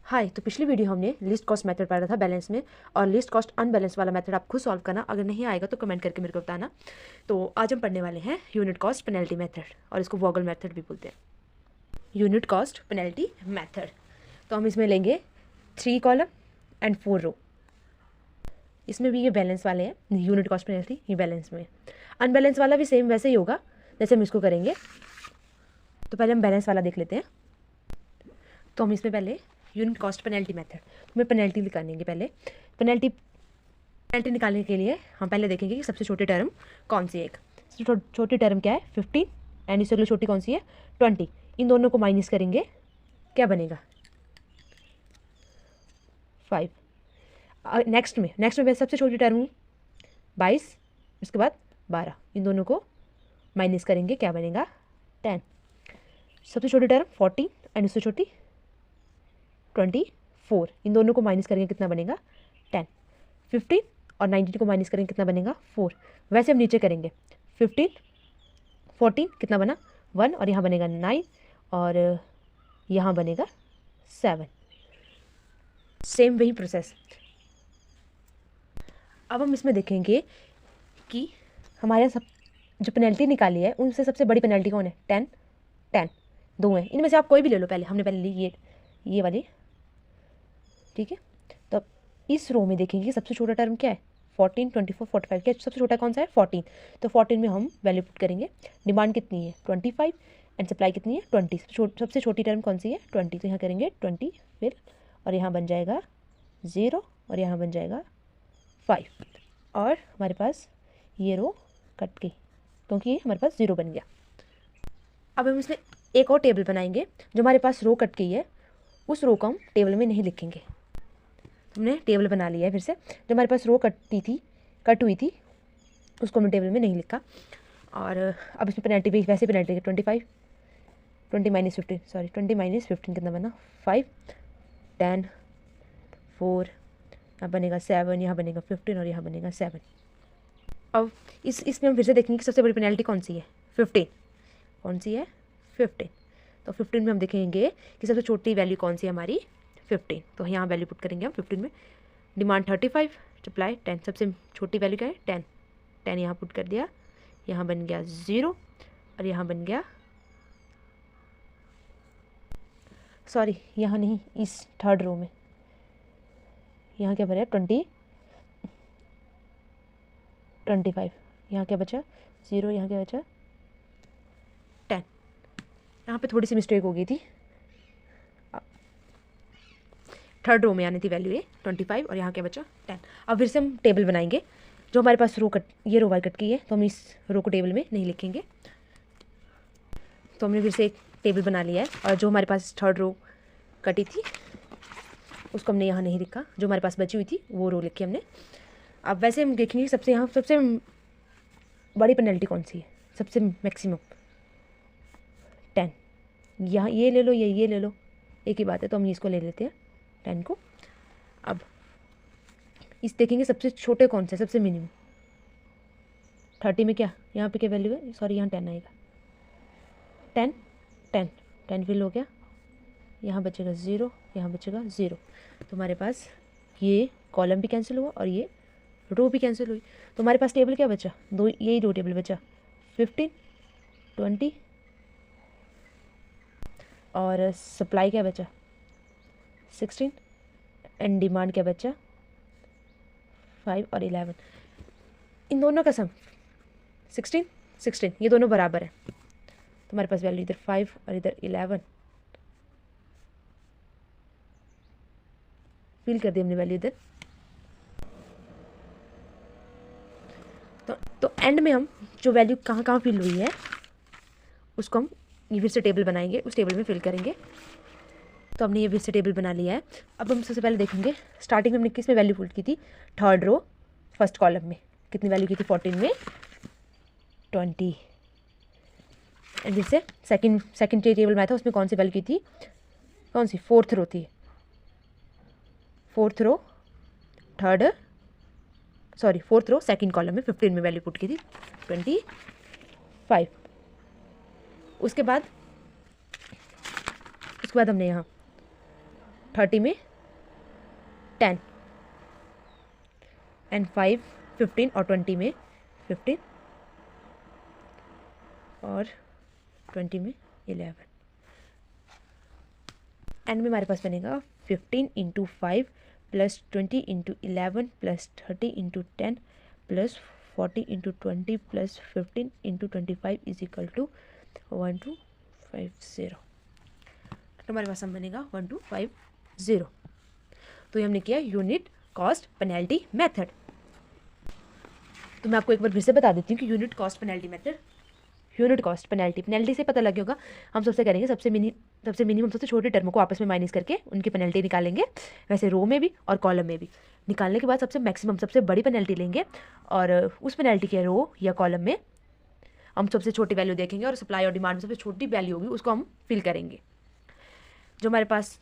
हाय, तो पिछली वीडियो हमने लिस्ट कॉस्ट मेथड पढ़ा था बैलेंस में, और लिस्ट कॉस्ट अनबैलेंस वाला मेथड आप खुद सॉल्व करना। अगर नहीं आएगा तो कमेंट करके मेरे को बताना। तो आज हम पढ़ने वाले हैं यूनिट कॉस्ट पेनल्टी मेथड, और इसको वॉगल मेथड भी बोलते हैं। यूनिट कॉस्ट पेनल्टी मेथड, तो हम इसमें लेंगे 3 कॉलम एंड 4 रो। इसमें भी ये बैलेंस वाले हैं, यूनिट कॉस्ट पेनल्टी ये बैलेंस में। अनबैलेंस वाला भी सेम वैसे ही होगा जैसे हम इसको करेंगे। तो पहले हम बैलेंस वाला देख लेते हैं। तो हम इसमें पहले यूनिट कॉस्ट पेनल्टी मेथड, हमें पेनल्टी निकालेंगे। पहले पेनल्टी निकालने के लिए हम पहले देखेंगे कि सबसे छोटी टर्म कौन सी है। एक छोटी टर्म क्या है 15, एंड इससे अगली छोटी कौन सी है 20। इन दोनों को माइनस करेंगे, क्या बनेगा 5। नेक्स्ट में सबसे छोटी टर्म 22, इसके बाद 12। इन दोनों को माइनस करेंगे, क्या बनेगा 10। सबसे छोटी टर्म 14 एंड उससे छोटी 24। इन दोनों को माइनस करेंगे, कितना बनेगा 10। 15 और 19 को माइनस करेंगे, कितना बनेगा 4। वैसे हम नीचे करेंगे 15 14 कितना बना 1, और यहाँ बनेगा 9, और यहाँ बनेगा 7। सेम वही प्रोसेस। अब हम इसमें देखेंगे कि हमारे सब जो पेनल्टी निकाली है उनसे सबसे बड़ी पेनल्टी कौन है 10 10 दो हैं। इनमें से आप कोई भी ले लो। हमने पहले ली ये वाली, ठीक है। तो अब इस रो में देखेंगे कि सबसे छोटा टर्म क्या है 14 24 45। क्या सबसे छोटा कौन सा है 14। तो 14 में हम वैल्यू पुट करेंगे। डिमांड कितनी है 25 एंड सप्लाई कितनी है 20। सबसे छोटी टर्म कौन सी है 20। तो यहाँ करेंगे 20 फिर, और यहाँ बन जाएगा 0, और यहाँ बन जाएगा 5, और हमारे पास ये रो कट गई क्योंकि ये हमारे पास 0 बन गया। अब हम इसमें एक और टेबल बनाएंगे। जो हमारे पास रो कट गई है उस रो को हम टेबल में नहीं लिखेंगे। हमने टेबल बना लिया है फिर से। जो हमारे पास रो कट हुई थी उसको हमने टेबल में नहीं लिखा। और अब इसमें पेनल्टी भी वैसे पेनल्टी है 25 20 माइनस 15 कितना बना 5 10 4, यहाँ बनेगा 7, यहाँ बनेगा 15, और यहाँ बनेगा 7। अब इसमें हम फिर से देखेंगे कि सबसे बड़ी पेनल्टी कौन सी है 15। कौन सी है 15। तो 15 में हम देखेंगे कि सबसे छोटी वैल्यू कौन सी है हमारी 15। तो यहाँ वैल्यू पुट करेंगे हम 15 में। Demand 35, supply 10। सबसे छोटी वैल्यू क्या है 10 10 यहाँ पुट कर दिया। यहाँ बन गया 0, और यहाँ बन गया सॉरी यहाँ नहीं, इस थर्ड रो में यहाँ क्या बना 25। यहाँ क्या बचा 0, यहाँ क्या बचा 10। यहाँ पे थोड़ी सी मिस्टेक हो गई थी। थर्ड रो में आनी थी वैल्यू ये 25, और यहाँ क्या बचा 10। अब फिर से हम टेबल बनाएंगे। जो हमारे पास ये रो वाई कट की है तो हम इस रो को टेबल में नहीं लिखेंगे। तो हमने फिर से एक टेबल बना लिया है, और जो हमारे पास थर्ड रो कटी थी उसको हमने यहाँ नहीं लिखा। जो हमारे पास बची हुई थी वो रो लिखी हमने। अब वैसे हम देखेंगे सबसे बड़ी पेनल्टी कौन सी है, सबसे मैक्सिमम 10। यहाँ ये ले लो, ये ले लो, एक ही बात है। तो हम इसको ले लेते हैं 10 को। अब इस देखेंगे सबसे छोटे कौन से, सबसे मिनिमम 30 में क्या, यहाँ पे क्या वैल्यू है, सॉरी यहाँ 10 आएगा 10 10 10 फिल हो गया। यहाँ बचेगा 0, यहाँ बचेगा 0। तो हमारे पास ये कॉलम भी कैंसिल हुआ और ये रो भी कैंसिल हुई। तो हमारे पास टेबल क्या बचा, यही दो टेबल बचा 15 20, और सप्लाई क्या बचा 16, एंड डिमांड क्या बचा 5 और 11। इन दोनों का सम 16 ये दोनों बराबर है। तो हमारे पास वैल्यू इधर 5 और इधर 11 फिल कर दी हमने वैल्यू इधर। तो एंड में हम जो वैल्यू कहाँ फिल हुई है उसको हम ये फिर से टेबल बनाएंगे, उस टेबल में फिल करेंगे। तो हमने ये फिर से टेबल बना लिया है। अब हम सबसे पहले देखेंगे स्टार्टिंग में हमने किस में वैल्यू पुट की थी, थर्ड रो फर्स्ट कॉलम में कितनी वैल्यू की थी 14 में 20। एंड फिर से सेकंड टेबल में था उसमें कौन सी वैल्यू की थी, कौन सी फोर्थ रो थी, फोर्थ रो सेकंड कॉलम में 15 में वैल्यू पुट की थी 25। उसके बाद हमने यहाँ 30 में 10 एंड 5 15 और 20 में 15 और 20 में 11 एंड में हमारे पास बनेगा 15 into 5 plus 20 into 11 plus 30 into 10 plus 40 into 20 plus 15 into 25 is equal to 1250। तो हमारे पास हम बनेगा 1250। तो ये हमने किया यूनिट कॉस्ट पेनल्टी मेथड। तो मैं आपको एक बार फिर से बता देती हूँ कि unit cost penalty method, unit cost penalty से पता लग होगा। हम सबसे करेंगे सबसे मिनिमम सबसे छोटे टर्मों को आपस में माइनस करके उनकी पेनल्टी निकालेंगे, वैसे रो में भी और कॉलम में भी। निकालने के बाद सबसे मैक्सिमम सबसे बड़ी पेनल्टी लेंगे और उस पेनल्टी के रो या कॉलम में हम सबसे छोटी वैल्यू देखेंगे और सप्लाई और डिमांड में सबसे छोटी वैल्यू होगी उसको हम फिल करेंगे। जो हमारे पास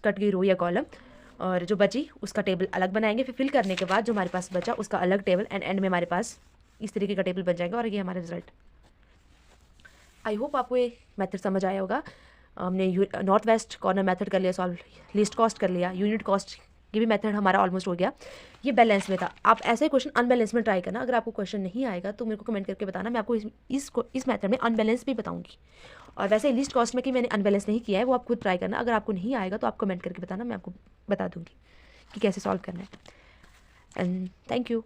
कट गई रो या कॉलम और जो बची उसका टेबल अलग बनाएंगे। फिर फिल करने के बाद जो हमारे पास बचा उसका अलग टेबल एंड में हमारे पास इस तरीके का टेबल बन जाएगा और ये हमारा रिजल्ट। आई होप आपको ये मेथड समझ आया होगा। हमने नॉर्थ वेस्ट कॉर्नर मेथड कर लिया सॉल्व, लिस्ट कॉस्ट कर लिया, यूनिट कॉस्ट ये भी मेथड हमारा ऑलमोस्ट हो गया। ये बैलेंस में था। आप ऐसे क्वेश्चन अनबैलेंस में ट्राई करना। अगर आपको क्वेश्चन नहीं आएगा तो मेरे को कमेंट करके बताना, मैं आपको इस मेथड में अनबैलेंस भी बताऊंगी। और वैसे लिस्ट कॉस्ट में कि मैंने अनबैलेंस नहीं किया है वो आप खुद ट्राई करना। अगर आपको नहीं आएगा तो आप कमेंट करके बताना, मैं आपको बता दूंगी कि कैसे सॉल्व करना है। And thank you.